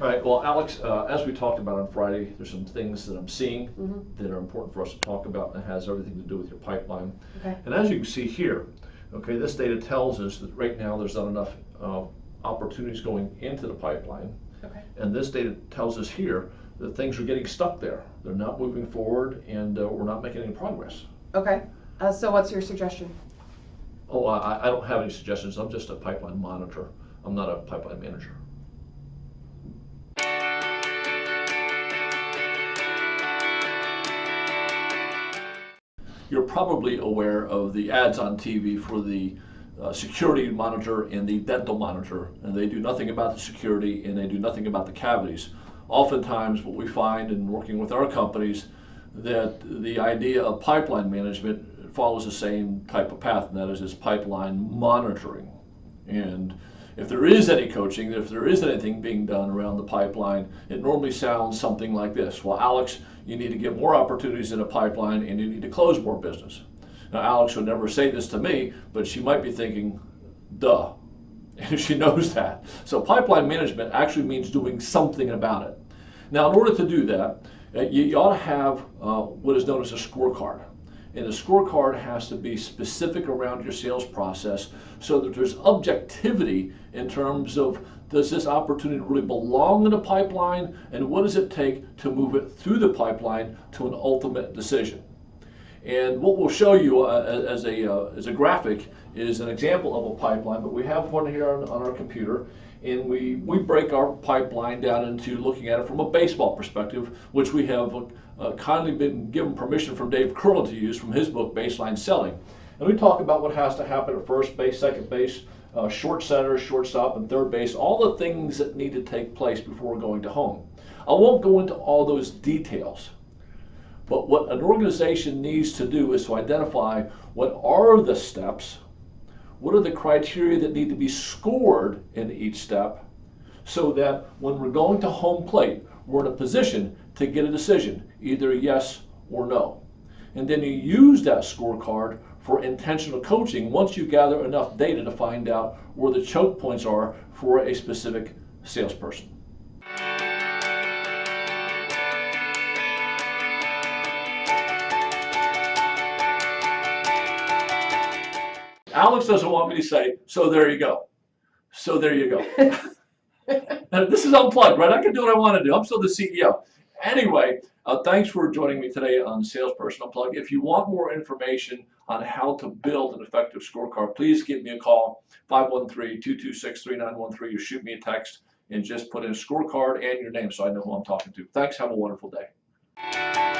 All right, well, Alex, as we talked about on Friday, there's some things that I'm seeing that are important for us to talk about, and it has everything to do with your pipeline. Okay. And as you can see here, okay, this data tells us that right now there's not enough opportunities going into the pipeline. Okay. And this data tells us here that things are getting stuck there. They're not moving forward, and we're not making any progress. Okay. So what's your suggestion? Oh, I don't have any suggestions. I'm just a pipeline monitor. I'm not a pipeline manager. You're probably aware of the ads on TV for the security monitor and the dental monitor, and they do nothing about the security and they do nothing about the cavities. Oftentimes what we find in working with our companies that the idea of pipeline management follows the same type of path, and that is pipeline monitoring. And if there is any coaching, if there is anything being done around the pipeline, it normally sounds something like this. Well, Alex, you need to get more opportunities in a pipeline and you need to close more business. Now, Alex would never say this to me, but she might be thinking, duh, and she knows that. So pipeline management actually means doing something about it. Now, in order to do that, you ought to have what is known as a scorecard. And the scorecard has to be specific around your sales process so that there's objectivity in terms of, does this opportunity really belong in the pipeline, and what does it take to move it through the pipeline to an ultimate decision? And what we'll show you as a graphic is an example of a pipeline, but we have one here on our computer, and we break our pipeline down into looking at it from a baseball perspective, which we have kindly been given permission from Dave Curlin to use from his book, Baseline Selling. And we talk about what has to happen at first base, second base, short center, shortstop, and third base, all the things that need to take place before going to home. I won't go into all those details, but what an organization needs to do is to identify what are the steps, what are the criteria that need to be scored in each step, so that when we're going to home plate, we're in a position to get a decision, either yes or no. And then you use that scorecard for intentional coaching once you gather enough data to find out where the choke points are for a specific salesperson. Alex doesn't want me to say, so there you go. So there you go. This is unplugged, right? I can do what I want to do. I'm still the CEO. Anyway, thanks for joining me today on Salesperson Unplugged. If you want more information on how to build an effective scorecard, please give me a call, 513-226-3913, or shoot me a text and just put in a scorecard and your name so I know who I'm talking to. Thanks. Have a wonderful day.